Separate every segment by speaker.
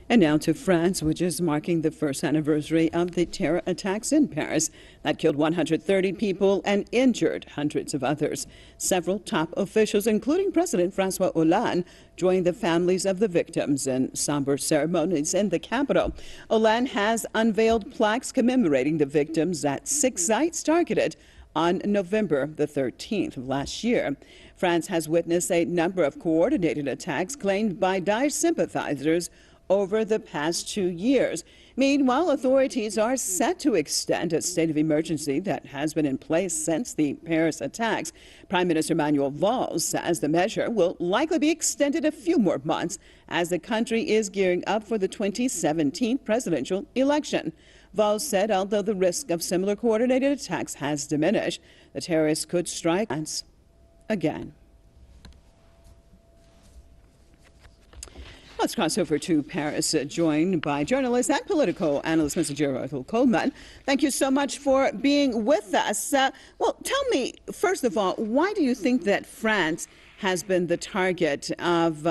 Speaker 1: And now to France, which is marking the first anniversary of the terror attacks in Paris that killed 130 people and injured hundreds of others. Several top officials, including President François Hollande, joined the families of the victims in somber ceremonies in the capital. Hollande has unveiled plaques commemorating the victims at 6 sites targeted on November the 13th of last year. France has witnessed a number of coordinated attacks claimed by Daesh sympathizers over the past 2 years. Meanwhile, authorities are set to extend a state of emergency that has been in place since the Paris attacks. Prime Minister Manuel Valls says the measure will likely be extended a few more months as the country is gearing up for the 2017 presidential election. Valls said although the risk of similar coordinated attacks has diminished, the terrorists could strike again. Let's cross over to Paris, joined by journalist and political analyst, Mr. Gearóid Ó Colmáin. Thank you so much for being with us. Well, tell me, first of all, why do you think that France has been the target of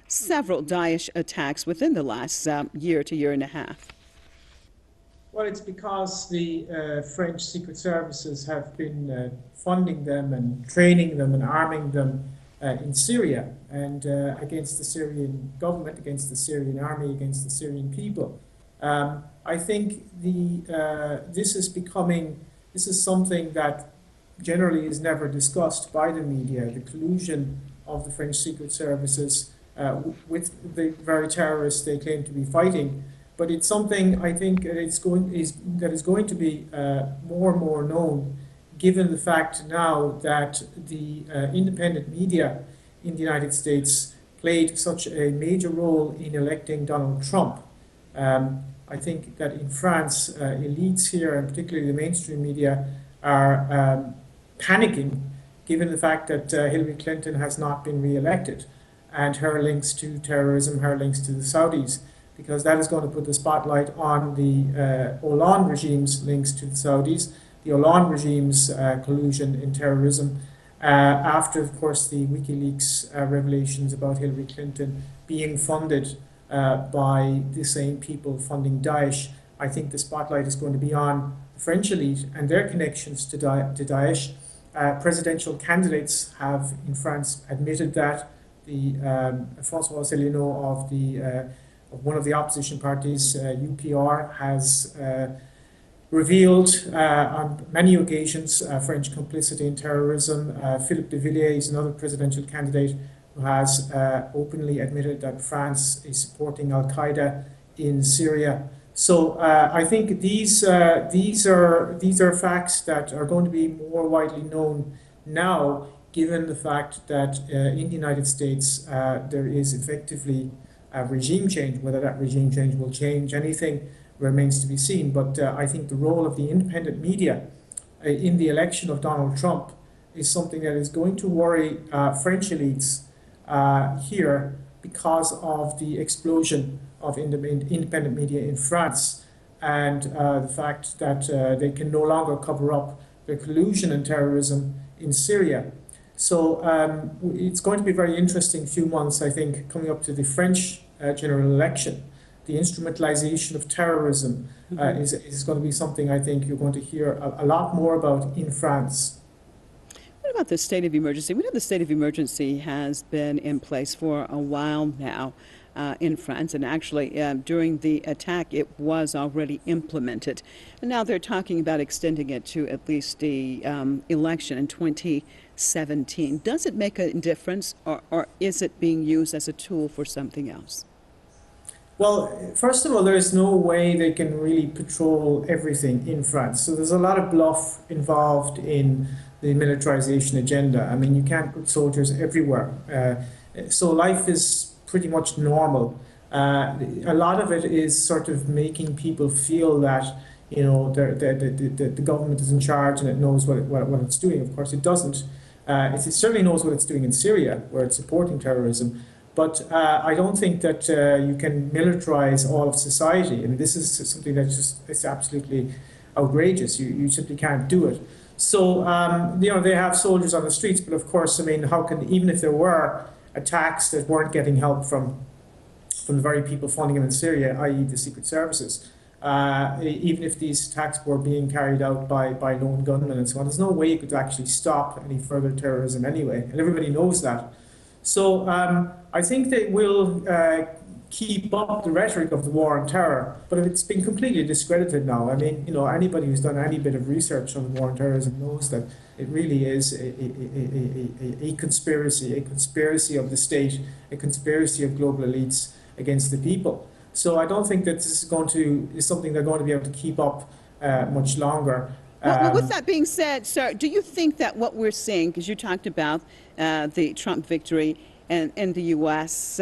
Speaker 1: several Daesh attacks within the last year to year and a half?
Speaker 2: Well, it's because the French secret services have been funding them and training them and arming them in Syria and against the Syrian government, against the Syrian army, against the Syrian people. I think this is something that generally is never discussed by the media, the collusion of the French secret services with the very terrorists they claim to be fighting. But it's something I think that is going to be more and more known, given the fact now that the independent media in the United States played such a major role in electing Donald Trump. I think that in France, elites here, and particularly the mainstream media, are panicking, given the fact that Hillary Clinton has not been re-elected, and her links to terrorism, her links to the Saudis, because that is going to put the spotlight on the Hollande regime's links to the Saudis, the Hollande regime's collusion in terrorism, after, of course, the WikiLeaks revelations about Hillary Clinton being funded by the same people funding Daesh. I think the spotlight is going to be on the French elite and their connections to Daesh. Presidential candidates have, in France, admitted that. The François Asselineau of one of the opposition parties, UPR, has revealed on many occasions French complicity in terrorism. Philippe de Villiers is another presidential candidate who has openly admitted that France is supporting Al-Qaeda in Syria. So I think these are facts that are going to be more widely known now, given the fact that in the United States there is effectively a regime change. Whether that regime change will change anything remains to be seen. But I think the role of the independent media in the election of Donald Trump is something that is going to worry French elites here because of the explosion of independent media in France and the fact that they can no longer cover up their collusion and terrorism in Syria. So it's going to be a very interesting few months, I think, coming up to the French general election. The instrumentalization of terrorism is going to be something I think you're going to hear a lot more about in France.
Speaker 1: What about the state of emergency? We know the state of emergency has been in place for a while now in France, and actually during the attack it was already implemented. And now they're talking about extending it to at least the election in 2017. Does it make a difference, or is it being used as a tool for something else?
Speaker 2: Well, first of all, there is no way they can really patrol everything in France. So there's a lot of bluff involved in the militarization agenda. I mean, you can't put soldiers everywhere. So life is pretty much normal. A lot of it is sort of making people feel that, you know, the government is in charge and it knows what it's doing. Of course, it doesn't. It certainly knows what it's doing in Syria, where it's supporting terrorism. But I don't think that you can militarize all of society. I mean, this is something that's just, it's absolutely outrageous. You simply can't do it. So, you know, they have soldiers on the streets, but of course, I mean, how can, even if there were attacks that weren't getting help from from the very people funding them in Syria, i.e. the secret services. Even if these attacks were being carried out by lone gunmen and so on, there's no way you could actually stop any further terrorism anyway, and everybody knows that. So I think they will keep up the rhetoric of the war on terror, but it's been completely discredited now. I mean, you know, anybody who's done any bit of research on the war on terrorism knows that it really is a conspiracy of the state, a conspiracy of global elites against the people. So I don't think that this is something they're going to be able to keep up much longer.
Speaker 1: Well, with that being said, sir, do you think that what we're seeing, because you talked about the Trump victory in the U.S.,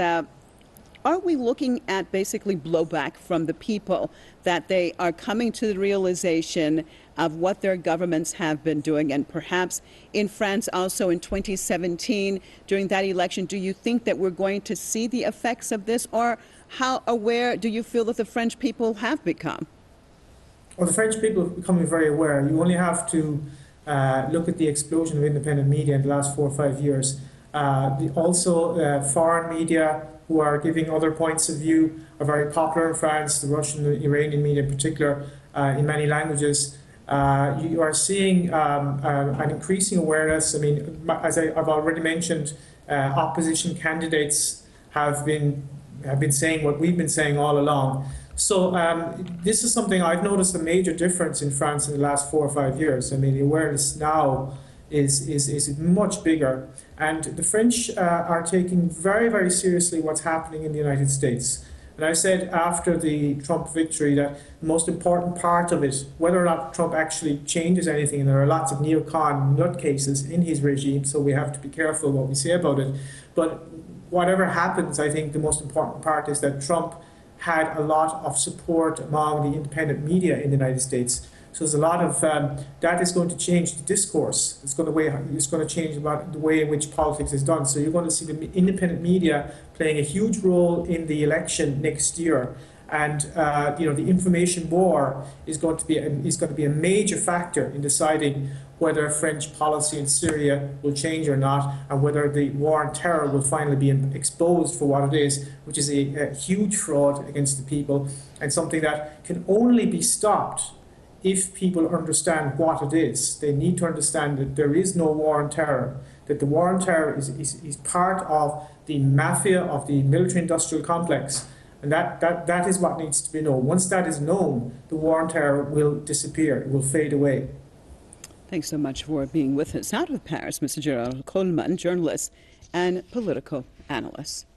Speaker 1: are we looking at basically blowback from the people, that they are coming to the realization of what their governments have been doing? And perhaps in France also in 2017, during that election, do you think that we're going to see the effects of this? Or how aware do you feel that the French people have become?
Speaker 2: Well, the French people are becoming very aware. You only have to look at the explosion of independent media in the last 4 or 5 years. Foreign media who are giving other points of view are very popular in France, the Russian and Iranian media in particular, in many languages. You are seeing an increasing awareness. I mean, as I've already mentioned, opposition candidates have been saying what we've been saying all along. So this is something I've noticed a major difference in France in the last 4 or 5 years. I mean, the awareness now is much bigger. And the French are taking very, very seriously what's happening in the United States. And I said after the Trump victory that the most important part of it, whether or not Trump actually changes anything, and there are lots of neocon nutcases in his regime, so we have to be careful what we say about it. But whatever happens, I think the most important part is that Trump had a lot of support among the independent media in the United States. So there's a lot of that is going to change the discourse. It's going to change about the way in which politics is done. So you're going to see the independent media playing a huge role in the election next year, and the information war is going to be a major factor in deciding whether French policy in Syria will change or not, and whether the war on terror will finally be exposed for what it is, which is a huge fraud against the people, and something that can only be stopped if people understand what it is. They need to understand that there is no war on terror, that the war on terror is part of the mafia of the military-industrial complex, and that is what needs to be known. Once that is known, the war on terror will disappear, it will fade away.
Speaker 1: Thanks so much for being with us out of Paris, Mr. Gearóid Ó Colmáin, journalist and political analyst.